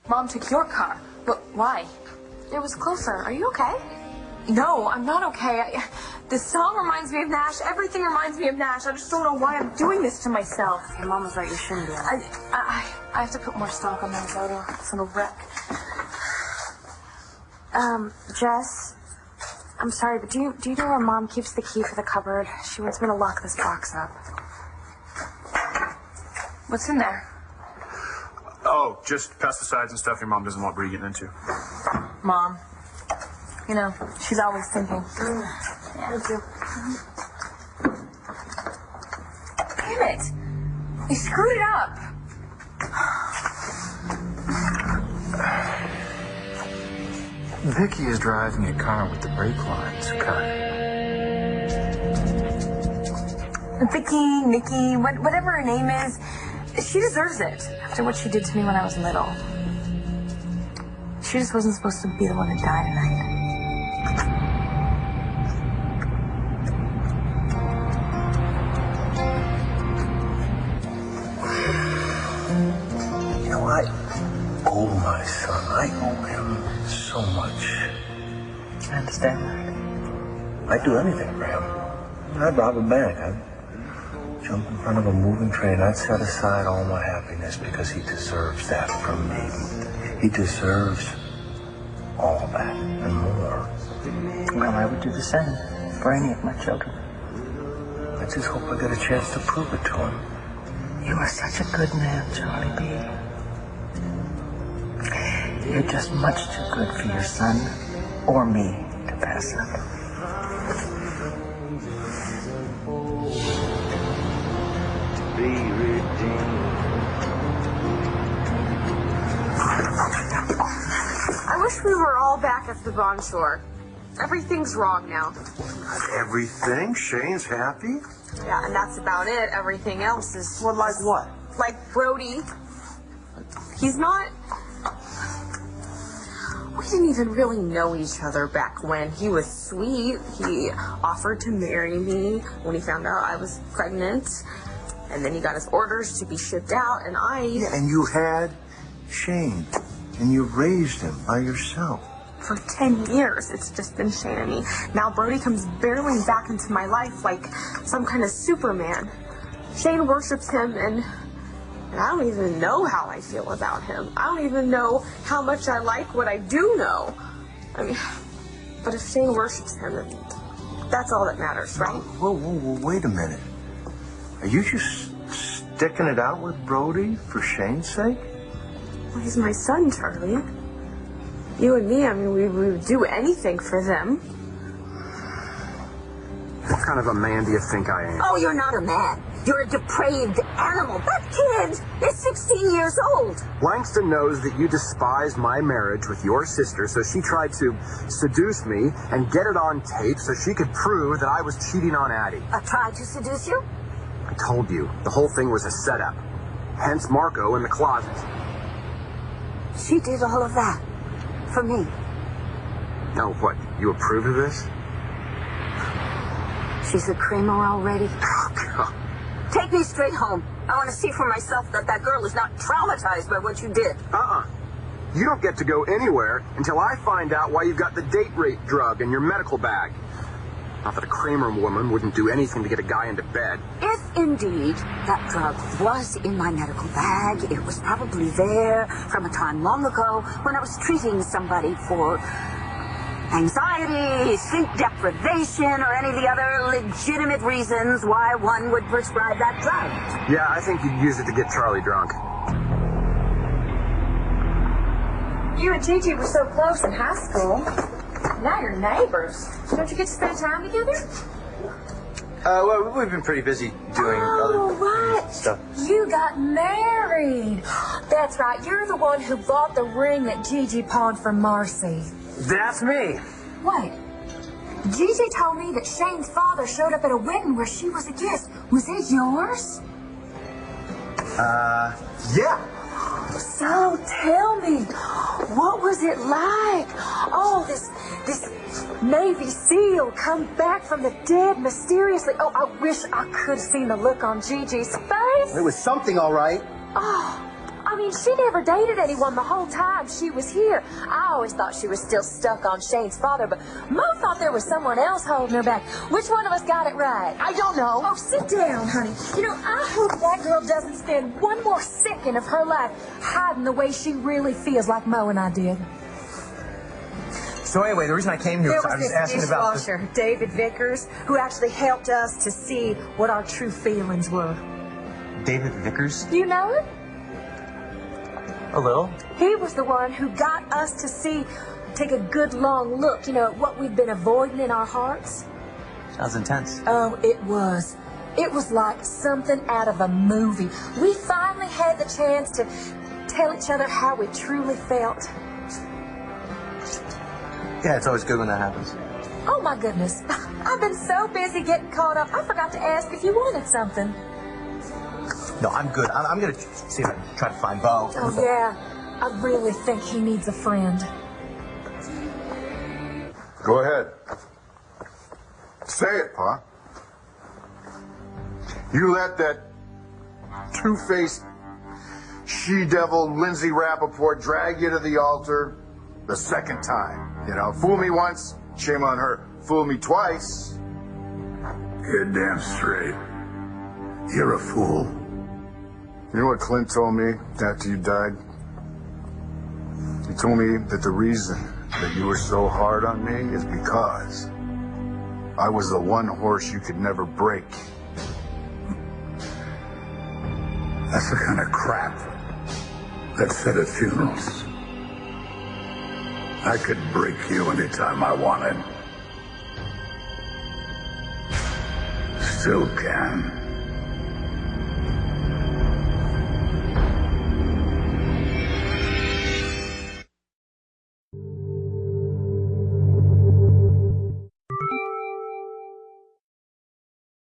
Mom took your car. But why? It was closer. Are you okay? No, I'm not okay. The song reminds me of Nash. Everything reminds me of Nash. I just don't know why I'm doing this to myself. Your mom was right. You shouldn't be. I have to put more stock on that photo. It's in a wreck. Jess, I'm sorry, but do you know where Mom keeps the key for the cupboard? She wants me to lock this box up. What's in there? Oh, just pesticides and stuff your mom doesn't want Bree getting into. Mom. You know, she's always thinking. Thank you. Damn it! I screwed it up. Vicky is driving a car with the brake lines cut. Vicky, Nikki, whatever her name is, she deserves it after what she did to me when I was little. She just wasn't supposed to be the one to die tonight. You know, I owe my son. I owe him so much. I understand that. I'd do anything for him. I'd rob a bank. I'd jump in front of a moving train. I'd set aside all my happiness because he deserves that from me. He deserves all that and more. Well, I would do the same for any of my children. I just hope I get a chance to prove it to him. You are such a good man, Charlie B. You're just much too good for your son or me to pass up. I wish we were all back at the Bon Shore. Everything's wrong now. Not everything. Shane's happy. Yeah, and that's about it. Everything else is... Well, like what? Like Brody. He's not... We didn't even really know each other back when. He was sweet. He offered to marry me when he found out I was pregnant. And then he got his orders to be shipped out, and Yeah, and you had Shane. And you raised him by yourself. For 10 years, it's just been Shane and me. Now Brody comes barreling back into my life like some kind of Superman. Shane worships him, and I don't even know how I feel about him. I don't even know how much I like what I do know. I mean, but if Shane worships him, that's all that matters, right? Whoa, wait a minute. Are you just sticking it out with Brody for Shane's sake? Well, he's my son, Charlie. You and me, I mean, we would do anything for them. What kind of a man do you think I am? Oh, you're not a man. You're a depraved animal. That kid is 16 years old. Langston knows that you despise my marriage with your sister, so she tried to seduce me and get it on tape so she could prove that I was cheating on Addie. Tried to seduce you? I told you, the whole thing was a setup. Hence Marco in the closet. She did all of that for me. Now what, you approve of this? She's a Kramer already. Oh, God. Take me straight home. I want to see for myself that that girl is not traumatized by what you did. You don't get to go anywhere until I find out why you've got the date rape drug in your medical bag. Not that a Kramer woman wouldn't do anything to get a guy into bed. If indeed that drug was in my medical bag, it was probably there from a time long ago when I was treating somebody for anxiety, sleep deprivation, or any of the other legitimate reasons why one would prescribe that drug. Yeah, I think you'd use it to get Charlie drunk. You and Gigi were so close in high school. Now you're neighbors. Don't you get to spend time together? Well, we've been pretty busy doing other stuff. You got married. That's right. You're the one who bought the ring that Gigi pawned for Marcy. That's me. Wait. Gigi told me that Shane's father showed up at a wedding where she was a guest. Was it yours? Yeah. So tell me, what was it like? Oh, this Navy SEAL come back from the dead mysteriously. Oh, I wish I could have seen the look on Gigi's face. It was something, all right. Oh, I mean, she never dated anyone the whole time she was here. I always thought she was still stuck on Shane's father, but Mo thought there was someone else holding her back. Which one of us got it right? I don't know. Oh, sit down, honey. You know, I hope that girl doesn't spend one more second of her life hiding the way she really feels like Mo and I did. So anyway, the reason I came here There was I was was this asking about this. dishwasher, David Vickers, who actually helped us to see what our true feelings were. David Vickers? Do you know him? A little. He was the one who got us to take a good long look, at what we'd been avoiding in our hearts. Sounds intense. Oh, it was. It was like something out of a movie. We finally had the chance to tell each other how we truly felt. Yeah, it's always good when that happens. Oh my goodness. I've been so busy getting caught up, I forgot to ask if you wanted something. No, I'm good. I'm going to see if I can try to find Bo. Oh yeah, I really think he needs a friend. Go ahead. Say it, Pa. You let that two-faced she-devil Lindsay Rappaport drag you to the altar the second time. Fool me once, shame on her. Fool me twice. You're damn straight. You're a fool. You know what Clint told me after you died? He told me that the reason that you were so hard on me is because I was the one horse you could never break. That's the kind of crap that's said at funerals. I could break you anytime I wanted. Still can.